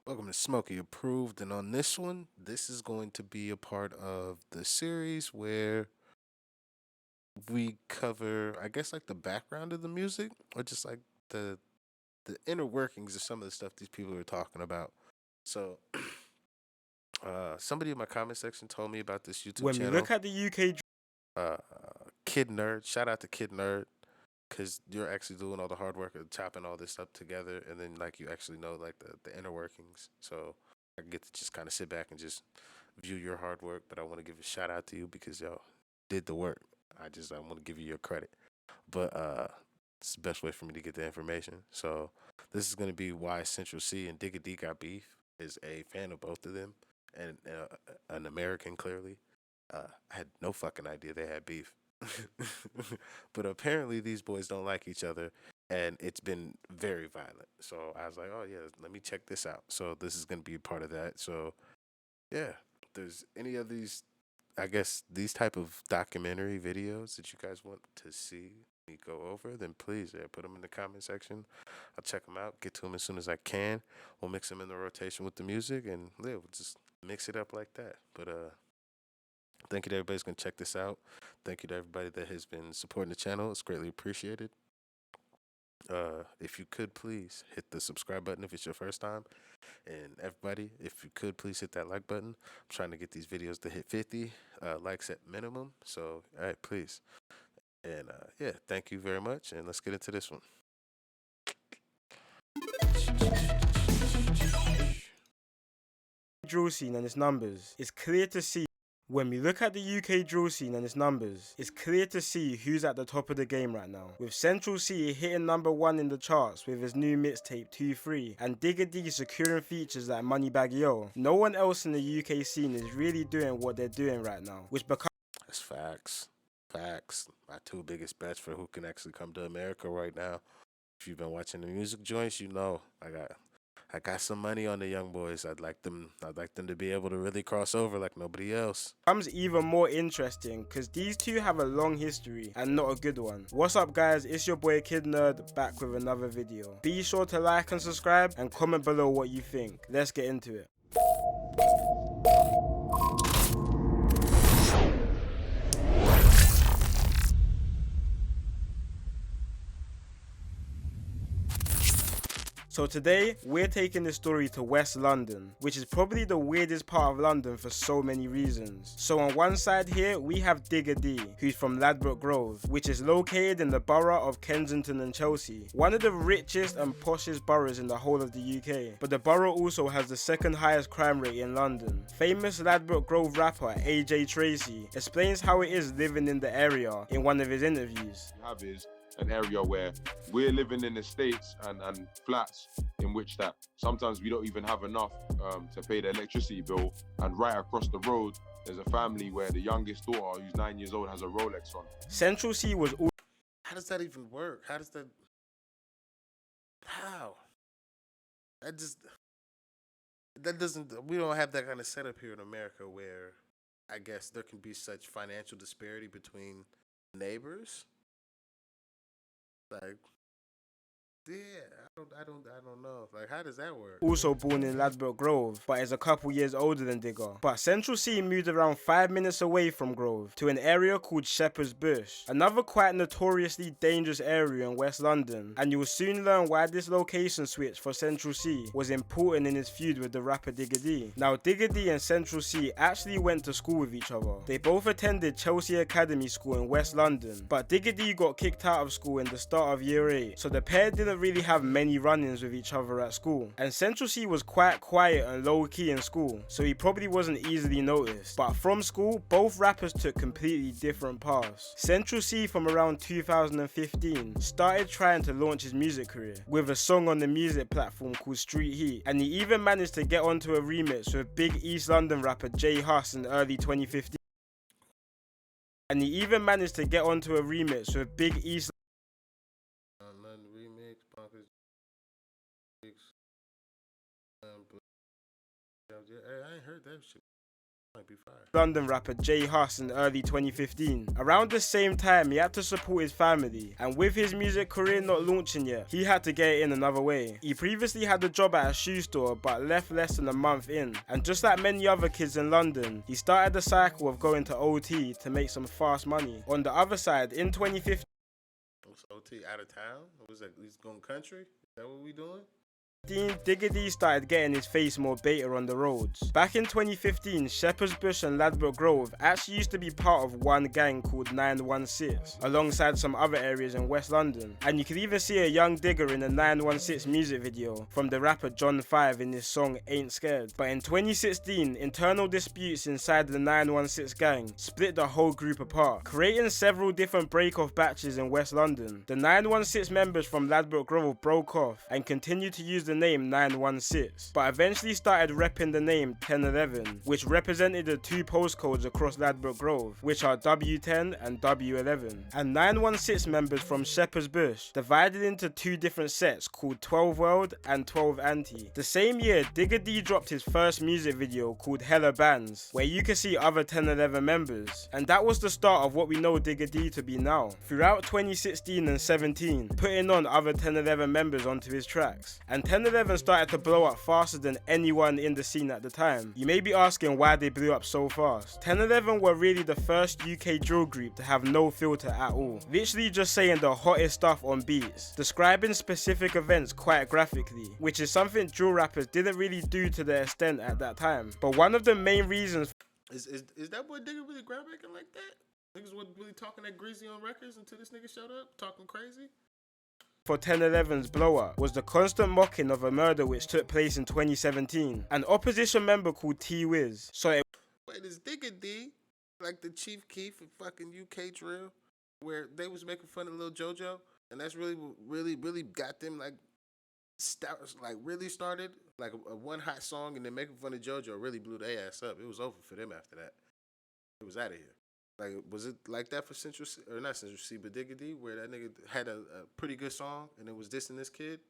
Welcome to Smokey Approved, and on this one, this is going to be a part of the series where we cover, I guess, like the background of the music, or just like the the inner workings of some of the stuff these people are talking about. So, somebody in my comment section told me about this YouTube When we channel, look at the UK, uh, Kid Nerd. Shout out to Kid Nerd, because you're actually doing all the hard work of chopping all this up together, and then like you actually know like the inner workings. So I get to just kind of sit back and just view your hard work. But I want to give a shout out to you because y'all did the work. I want to give you your credit. But it's the best way for me to get the information. So this is gonna be why Central C and Digga D got beef. Is a fan of both of them and an American clearly. I had no fucking idea they had beef. But apparently these boys don't like each other and it's been very violent. So I was like, oh yeah, let me check this out. So this is gonna be a part of that. So yeah, if there's any of these, I guess these type of documentary videos that you guys want to see me go over, then please, yeah, put them in the comment section. I'll check them out, get to them as soon as I can. We'll mix them in the rotation with the music, and yeah, we'll just mix it up like that. But thank you to everybody who's gonna check this out. Thank you to everybody that has been supporting the channel. It's greatly appreciated. If you could please hit the subscribe button if it's your first time. And everybody, if you could please hit that like button. I'm trying to get these videos to hit 50 likes at minimum. So, all right, please. And yeah, thank you very much. And let's get into this one. drill scene and its numbers, it's clear to see. When we look at the UK drill scene and its numbers, it's clear to see who's at the top of the game right now. With Central C hitting #1 in the charts with his new mixtape 2-3, and Digga D securing features like Moneybagg Yo, no one else in the UK scene is really doing what they're doing right now, which becomes That's facts. Facts. My two biggest bets for who can actually come to America right now. If you've been watching the music joints, you know I got some money on the young boys. I'd like them to be able to really cross over like nobody else. even more interesting because these two have a long history and not a good one. What's up guys, it's your boy Kid Nerd back with another video. Be sure to like and subscribe and comment below what you think. Let's get into it. So today, we're taking this story to West London, which is probably the weirdest part of London for so many reasons. So on one side here, we have Digga D, who's from Ladbroke Grove, which is located in the borough of Kensington and Chelsea, one of the richest and poshest boroughs in the whole of the UK. But the borough also has the second highest crime rate in London. Famous Ladbroke Grove rapper AJ Tracy explains how it is living in the area in one of his interviews. Have is an area where we're living in estates and flats in which that sometimes we don't even have enough to pay the electricity bill, and right across the road there's a family where the youngest daughter, who's 9 years old, has a Rolex on. Central C was How does that even work? How does that? How? That just that doesn't. We don't have that kind of setup here in America where I guess there can be such financial disparity between neighbors. Like, yeah, I don't know. Like, how does that work? also born in Ladbroke Grove, but is a couple years older than Digger. But Central C moved around 5 minutes away from Grove to an area called Shepherd's Bush, another quite notoriously dangerous area in West London, and you will soon learn why this location switch for Central C was important in his feud with the rapper Digga D. Now Digga D and Central C actually went to school with each other. They both attended Chelsea Academy School in West London, but Digga D got kicked out of school in the start of year 8, so the pair didn't really have many run-ins with each other at school. And Central C was quite quiet and low-key in school, so he probably wasn't easily noticed. But from school, both rappers took completely different paths. Central C from around 2015 started trying to launch his music career with a song on the music platform called Street Heat, and he even managed to get onto a remix with big East London rapper Jay Huss in early 2015. And he even managed to get onto a remix with big East London remix, Bonkers. But, yeah, I ain't heard that shit. Might be fire. London rapper J Hus in early 2015. Around the same time, he had to support his family, and with his music career not launching yet, he had to get it in another way. He previously had a job at a shoe store, but left less than a month in, and just like many other kids in London, he started the cycle of going to OT to make some fast money. On the other side, in 2015, What's OT out of town? What was that? He's going country? Is that what we doing? Digga D started getting his face more beta on the roads. Back in 2015, Shepherd's Bush and Ladbroke Grove actually used to be part of one gang called 916, alongside some other areas in West London. And you can even see a young Digger in the 916 music video from the rapper John 5 in his song Ain't Scared. But in 2016, internal disputes inside the 916 gang split the whole group apart, creating several different break-off batches in West London. The 916 members from Ladbroke Grove broke off and continued to use the name 916, but eventually started repping the name 1011, which represented the two postcodes across Ladbroke Grove, which are W10 and W11. And 916 members from Shepherd's Bush divided into two different sets called 12 World and 12 Anti. The same year, Digga D dropped his first music video called Hella Bands, where you can see other 1011 members, and that was the start of what we know Digga D to be now. Throughout 2016 and 17, putting on other 1011 members onto his tracks, and 1011 started to blow up faster than anyone in the scene at the time. You may be asking why they blew up so fast. 1011 were really the first UK drill group to have no filter at all, literally just saying the hottest stuff on beats, describing specific events quite graphically, which is something drill rappers didn't really do to the extent at that time. But one of the main reasons Is that boy Digga really groundbreaking like that? Niggas wasn't really talking that greasy on records until this nigga showed up, talking crazy? for 1011's blow up was the constant mocking of a murder which took place in 2017. An opposition member called T-Wiz. Wait, is Digga D like the Chief Keef of fucking UK drill, where they was making fun of Lil JoJo, and that's really got them like really started like a one hot song, and then making fun of JoJo really blew their ass up. It was over for them after that. It was out of here. Like, was it like that for Central C, or not Central C, but Digga D, where that nigga had a pretty good song and it was dissing this kid,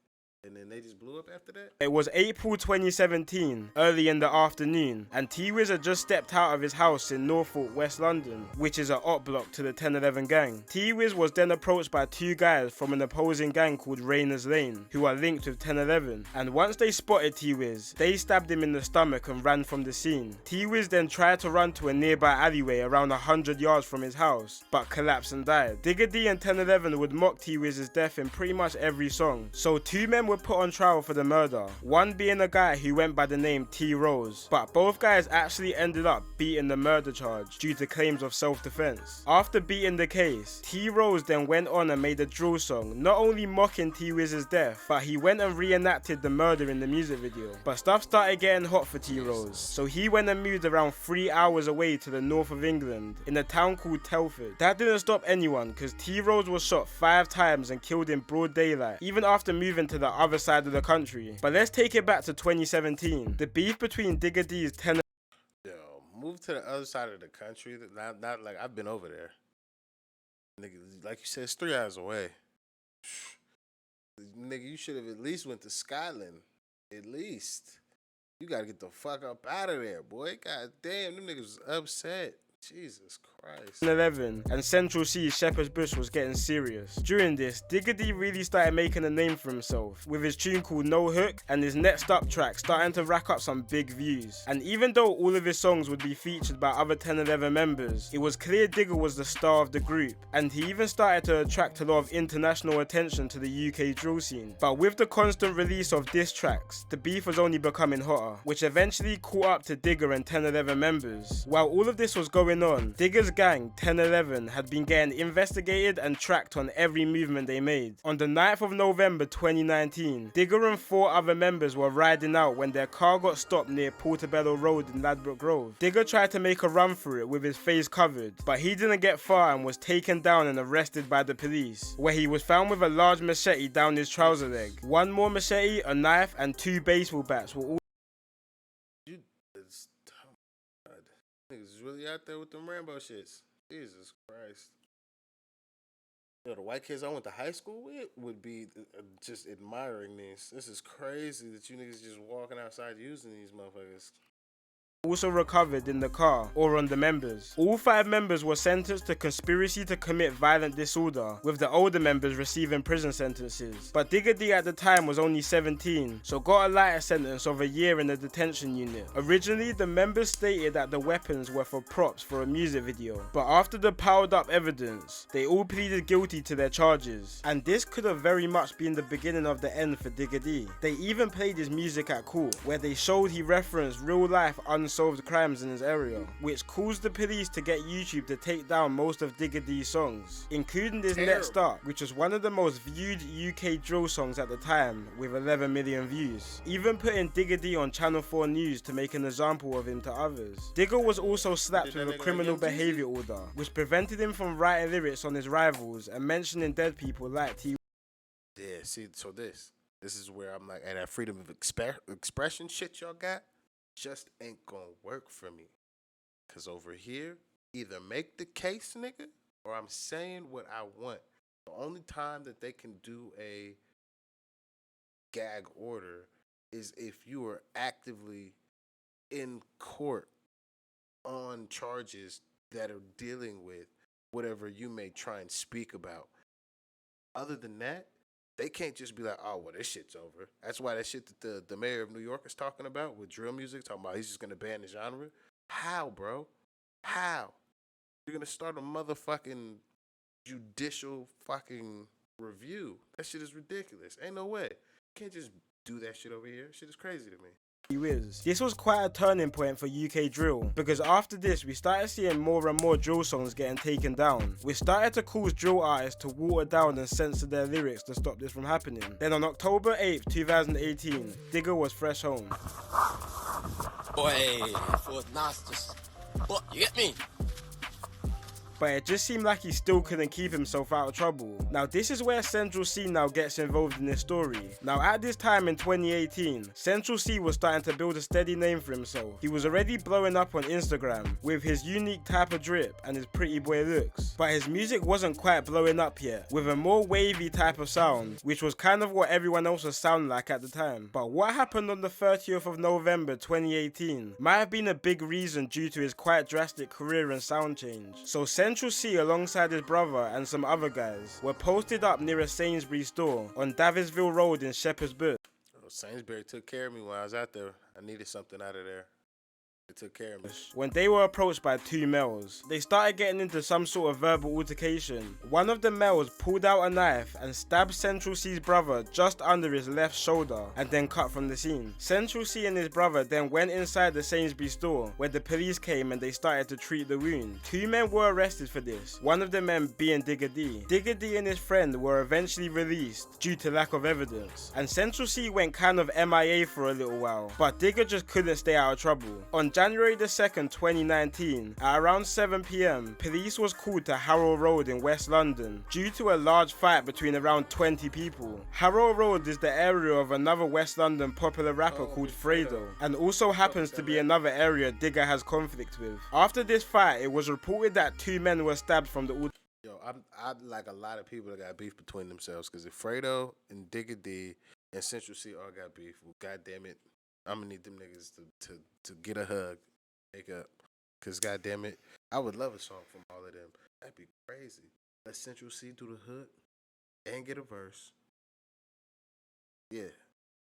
and then they just blew up after that? It was April 2017, early in the afternoon, and T-Wiz had just stepped out of his house in Norfolk, West London, which is a op block to the 1011 gang. T-Wiz was then approached by two guys from an opposing gang called Rayners Lane, who are linked with 1011, and once they spotted T-Wiz, they stabbed him in the stomach and ran from the scene. T-Wiz then tried to run to a nearby alleyway around 100 yards from his house, but collapsed and died. Digga D and 1011 would mock T-Wiz's death in pretty much every song, so two men were put on trial for the murder, one being a guy who went by the name T Rose, but both guys actually ended up beating the murder charge due to claims of self-defense. After beating the case, T Rose then went on and made a drill song, not only mocking T Wiz's death, but he went and reenacted the murder in the music video. But stuff started getting hot for T Rose, so he went and moved around 3 hours away to the north of England in a town called Telford. That didn't stop anyone, because T Rose was shot 5 times and killed in broad daylight, even after moving to the other side of the country. But let's take it back to 2017. The beef between Digga D's 10 Yo, move to the other side of the country. Not like I've been over there. Nigga, like you said, it's 3 hours away. Nigga, you should have at least went to Scotland. At least. You gotta get the fuck up out of there, boy. God damn, them niggas was upset. Jesus Christ. 11 and Central C Shepherd's Bush was getting serious. During this, Digga D really started making a name for himself, with his tune called No Hook and his Next Up track starting to rack up some big views. And even though all of his songs would be featured by other 1011 members, it was clear Digga was the star of the group, and he even started to attract a lot of international attention to the UK drill scene. But with the constant release of diss tracks, the beef was only becoming hotter, which eventually caught up to Digga and 1011 members. While all of this was going on, Digga's gang, 1011, had been getting investigated and tracked on every movement they made. On the 9th of November 2019, Digga and 4 other members were riding out when their car got stopped near Portobello Road in Ladbroke Grove. Digga tried to make a run for it with his face covered, but he didn't get far and was taken down and arrested by the police, where he was found with a large machete down his trouser leg. One more machete, a knife, and 2 baseball bats were all Niggas is really out there with them Rambo shits. Jesus Christ. Yo, the white kids I went to high school with would be just admiring this. This is crazy that you niggas just walking outside using these motherfuckers. also recovered in the car or on the members. All 5 members were sentenced to conspiracy to commit violent disorder, with the older members receiving prison sentences. But Digga D at the time was only 17, so got a lighter sentence of a year in a detention unit. Originally, the members stated that the weapons were for props for a music video, but after the piled up evidence, they all pleaded guilty to their charges. And this could have very much been the beginning of the end for Digga D. They even played his music at court, where they showed he referenced real life unsolved crimes in his area, which caused the police to get YouTube to take down most of Digga D's songs, including this Next Up, which was one of the most viewed UK drill songs at the time with 11 million views, even putting Digga D on Channel 4 News to make an example of him to others. Digga was also slapped with a criminal behaviour order, which prevented him from writing lyrics on his rivals and mentioning dead people like T. Yeah, see, so this is where I'm like, and that freedom of expression shit y'all got just ain't gonna work for me. Cause over here, either make the case, nigga, or I'm saying what I want. The only time that they can do a gag order is if you are actively in court on charges that are dealing with whatever you may try and speak about. Other than that, they can't just be like, oh, well, this shit's over. That's why that shit that the mayor of New York is talking about with drill music, talking about he's just going to ban the genre. How, bro? How? You're going to start a motherfucking judicial fucking review. That shit is ridiculous. Ain't no way. You can't just do that shit over here. Shit is crazy to me. This was quite a turning point for UK drill, because after this we started seeing more and more drill songs getting taken down, which started to cause drill artists to water down and censor their lyrics to stop this from happening. Then on October 8th, 2018, Digga was fresh home. Boy, for nasty. What, you get me? But it just seemed like he still couldn't keep himself out of trouble. Now this is where Central C now gets involved in this story. Now at this time in 2018, Central C was starting to build a steady name for himself. He was already blowing up on Instagram with his unique type of drip and his pretty boy looks. But his music wasn't quite blowing up yet, with a more wavy type of sound, which was kind of what everyone else was sounding like at the time. But what happened on the 30th of November 2018 might have been a big reason due to his quite drastic career and sound change. So Central C alongside his brother and some other guys were posted up near a Sainsbury's store on Davisville Road in Shepherd's Bush. Oh, Sainsbury took care of me when I was out there. I needed something out of there. They took care of me. When they were approached by 2 males, they started getting into some sort of verbal altercation. One of the males pulled out a knife and stabbed Central C's brother just under his left shoulder and then cut from the scene. Central C and his brother then went inside the Sainsbury's store where the police came and they started to treat the wound. 2 men were arrested for this, one of the men being Digga D. Digga D and his friend were eventually released due to lack of evidence, and Central C went kind of MIA for a little while, but Digga just couldn't stay out of trouble. On January the 2nd, 2019, at around 7 PM, police was called to Harrow Road in West London due to a large fight between around 20 people. Harrow Road is the area of another West London popular rapper called Fredo, and also happens to be another area Digga has conflict with. After this fight, it was reported that 2 men were stabbed from the Yo, I like a lot of people that got beef between themselves because if Fredo and Digga D and Central C all got beef, well, God damn it, I'm gonna need them niggas to get a hug, make up. Cause God damn it, I would love a song from all of them. That'd be crazy. Let Central C do the hook and get a verse. Yeah,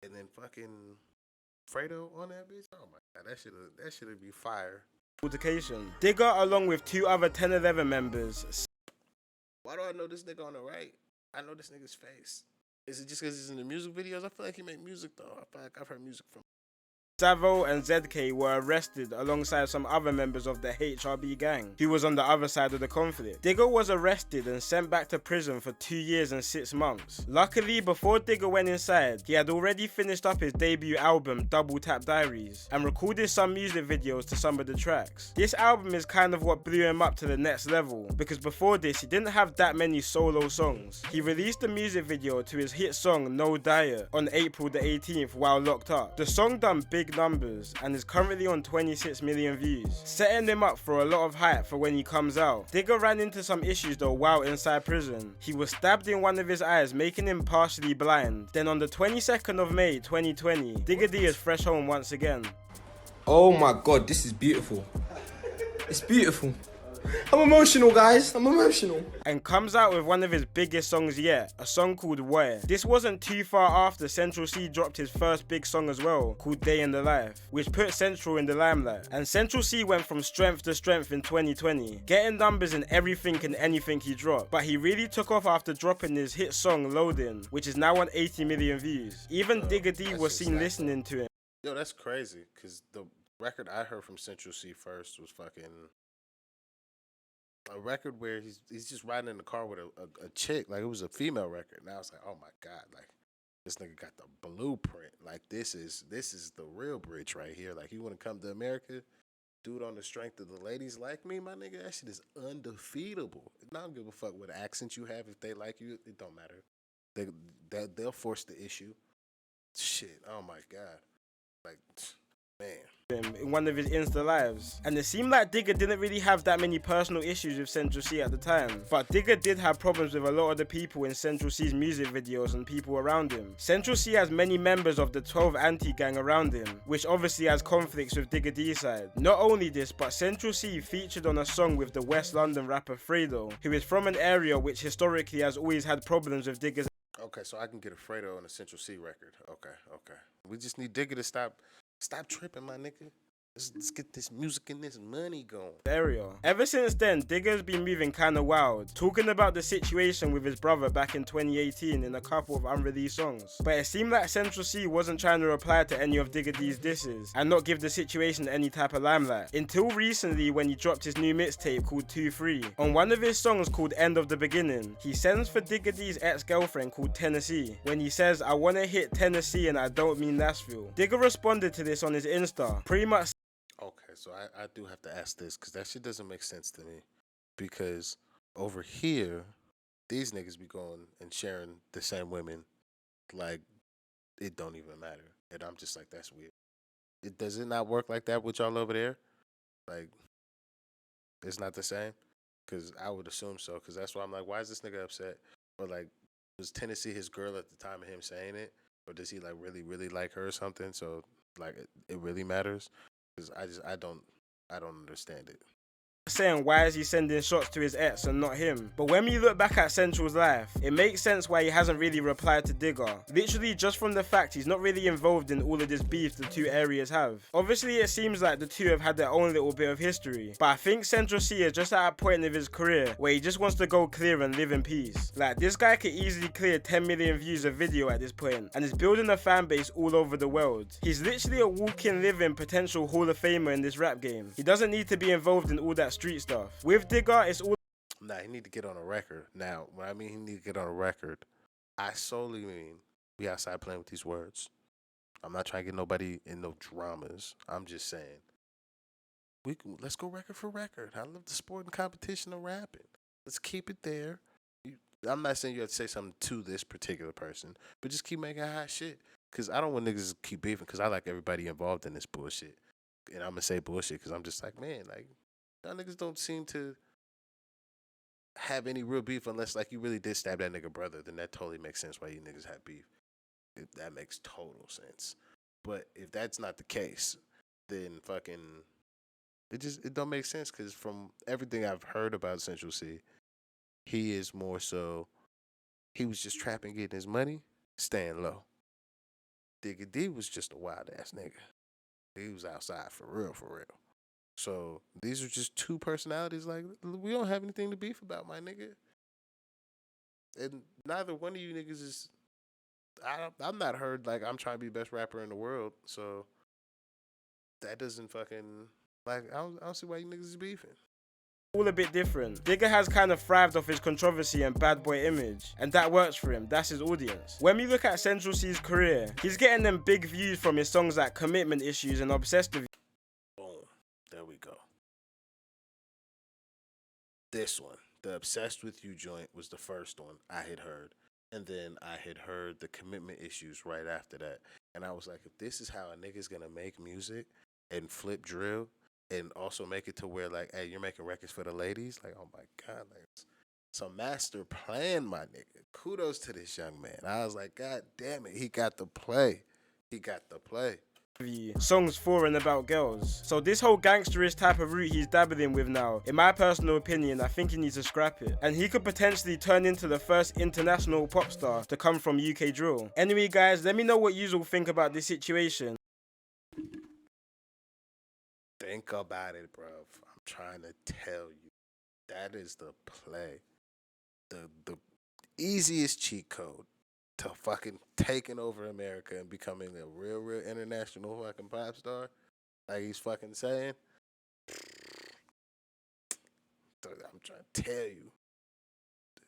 and then fucking Fredo on that bitch. Oh my god, that should be fire. altercation. Digga, along with 2 other 1011 members. Why do I know this nigga on the right? I know this nigga's face. Is it just because he's in the music videos? I feel like he make music though. I feel like I've heard music from him. Savo and ZK were arrested alongside some other members of the HRB gang, who was on the other side of the conflict. Digga was arrested and sent back to prison for 2 years and 6 months. Luckily, before Digga went inside, he had already finished up his debut album, Double Tap Diaries, and recorded some music videos to some of the tracks. This album is kind of what blew him up to the next level, because before this, he didn't have that many solo songs. He released a music video to his hit song, No Diet, on April the 18th while locked up. The song done big numbers and is currently on 26 million views, setting him up for a lot of hype for when he comes out. Digga ran into some issues though while inside prison. He was stabbed in one of his eyes, making him partially blind. Then on the 22nd of May 2020, Digga D is fresh home once again. Oh my god, this is beautiful. It's beautiful. I'm emotional, guys. I'm emotional. And comes out with one of his biggest songs yet, a song called Where. This wasn't too far after Central C dropped his first big song as well, called Day in the Life, which put Central in the limelight. And Central C went from strength to strength in 2020, getting numbers in everything and anything he dropped. But he really took off after dropping his hit song Loading, which is now on 80 million views. Even Digga D was seen listening to him. Yo, that's crazy, because the record I heard from Central C first was fucking a record where he's just riding in the car with a chick. Like, it was a female record. And I was like, oh my God, like, this nigga got the blueprint. Like, this is the real bridge right here. Like, you want to come to America, do it on the strength of the ladies like me, my nigga, that shit is undefeatable. And I don't give a fuck what accent you have. If they like you, it don't matter. They'll force the issue. Shit, oh my God. Like, man. In one of his Insta lives, and it seemed like Digga didn't really have that many personal issues with Central C at the time, but Digga did have problems with a lot of the people in Central C's music videos and people around him. Central C has many members of the 12 anti-gang around him, which obviously has conflicts with Digga D's side. Not only this, but Central C featured on a song with the West London rapper Fredo, who is from an area which historically has always had problems with Digga's. Okay, so I can get a Fredo on a Central C record. Okay. We just need Digga to stop tripping, my nigga. Let's get this music and this money going. Area. Ever since then, Digga's been moving kinda wild, talking about the situation with his brother back in 2018 in a couple of unreleased songs. But it seemed like Central C wasn't trying to reply to any of Digga D's disses and not give the situation any type of limelight. Until recently, when he dropped his new mixtape called 2-3. On one of his songs called End of the Beginning, he sends for Digga D's ex-girlfriend called Tennessee, when he says, I wanna hit Tennessee and I don't mean Nashville. Digga responded to this on his Insta, pretty much. Okay, so I do have to ask this, because that shit doesn't make sense to me. Because over here, these niggas be going and sharing the same women like it don't even matter. And I'm just like, that's weird. Does it not work like that with y'all over there? Like, it's not the same? Because I would assume so, because that's why I'm like, why is this nigga upset? Or like, was Tennessee his girl at the time of him saying it? Or does he like really, really like her or something? So like it really matters? Because I don't understand it. Saying why is he sending shots to his ex and not him. But when we look back at Central's life, it makes sense why he hasn't really replied to Digga. Literally just from the fact he's not really involved in all of this beef the two areas have. Obviously it seems like the two have had their own little bit of history, but I think Central C is just at a point of his career where he just wants to go clear and live in peace. Like, this guy could easily clear 10 million views a video at this point and is building a fan base all over the world. He's literally a walking, living potential Hall of Famer in this rap game. He doesn't need to be involved in all that street stuff. With Digga, it's all. Nah, he need to get on a record. Now, when I mean he need to get on a record, I solely mean we outside playing with these words. I'm not trying to get nobody in no dramas. I'm just saying, let's go record for record. I love the sport and competition of rapping. Let's keep it there. I'm not saying you have to say something to this particular person, but just keep making hot shit. Because I don't want niggas to keep beefing, because I like everybody involved in this bullshit. And I'm going to say bullshit because I'm just like, man, like, y'all niggas don't seem to have any real beef unless, like, you really did stab that nigga brother. Then that totally makes sense why you niggas have beef. That makes total sense. But if that's not the case, then fucking it don't make sense, because from everything I've heard about Central C, he is more so, he was just trapping, getting his money, staying low. Digga D was just a wild ass nigga. He was outside for real, for real. So these are just two personalities. Like, we don't have anything to beef about, my nigga. And neither one of you niggas is. I'm not heard like I'm trying to be best rapper in the world. So that doesn't fucking, like, I don't see why you niggas is beefing. All a bit different. Digga has kind of thrived off his controversy and bad boy image, and that works for him. That's his audience. When we look at Central C's career, he's getting them big views from his songs like Commitment Issues and Obsessed with. Boom. There we go. This one, the Obsessed with You joint, was the first one I had heard. And then I had heard the Commitment Issues right after that. And I was like, if this is how a nigga's gonna make music and flip drill and also make it to where, like, hey, you're making records for the ladies, like, oh my God, like, it's a master plan, my nigga. Kudos to this young man. I was like, God damn it, he got the play. He got the play. songs for and about girls. So this whole gangsterish type of route he's dabbling with now, in my personal opinion, I think he needs to scrap it. And he could potentially turn into the first international pop star to come from UK drill. Anyway guys, let me know what you all think about this situation. Think about it, bro. I'm trying to tell you. That is the play. The easiest cheat code to fucking taking over America and becoming a real international fucking pop star, like he's fucking saying. I'm trying to tell you.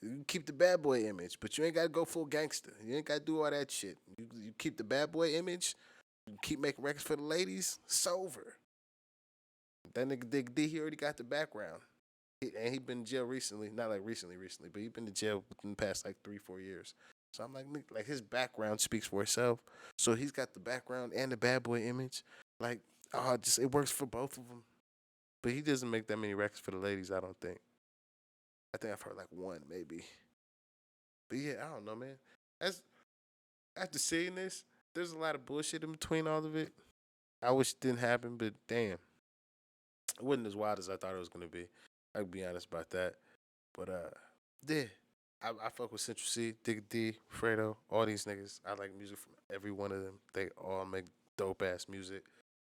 You keep the bad boy image, but you ain't gotta go full gangster. You ain't gotta do all that shit. You keep the bad boy image. You keep making records for the ladies. It's over. That nigga Digga D, he already got the background. And he been in jail recently. Not like recently, but he been in jail within the past like 3-4 years. So I'm like his background speaks for itself. So he's got the background and the bad boy image. Like, just it works for both of them. But he doesn't make that many records for the ladies, I don't think. I think I've heard like one, maybe. But yeah, I don't know, man. As after seeing this, there's a lot of bullshit in between all of it. I wish it didn't happen, but damn, it wasn't as wild as I thought it was gonna be. I can be honest about that. But yeah, I fuck with Central C, Digga D, Fredo, all these niggas. I like music from every one of them. They all make dope ass music.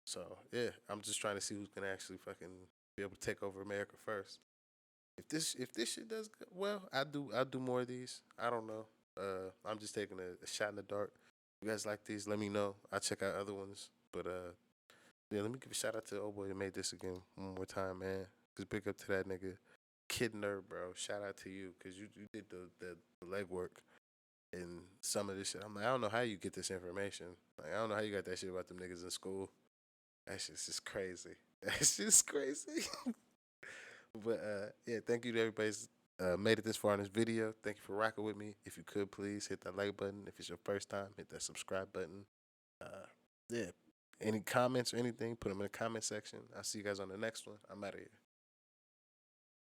So yeah, I'm just trying to see who's gonna actually fucking be able to take over America first. If this shit does well, I'll do more of these. I don't know. I'm just taking a shot in the dark. If you guys like these, let me know. I'll check out other ones. But yeah, let me give a shout out to the old boy who made this again one more time, man. Cause big up to that nigga, Kid Nerd, bro. Shout out to you, cause you did the legwork and some of this shit. I'm like, I don't know how you get this information. Like, I don't know how you got that shit about them niggas in school. That shit's just crazy. That's just crazy. But yeah, thank you to everybody's made it this far in this video. Thank you for rocking with me. If you could please hit that like button. If it's your first time, hit that subscribe button. Yeah. Any comments or anything, put them in the comment section. I'll see you guys on the next one. I'm out of here.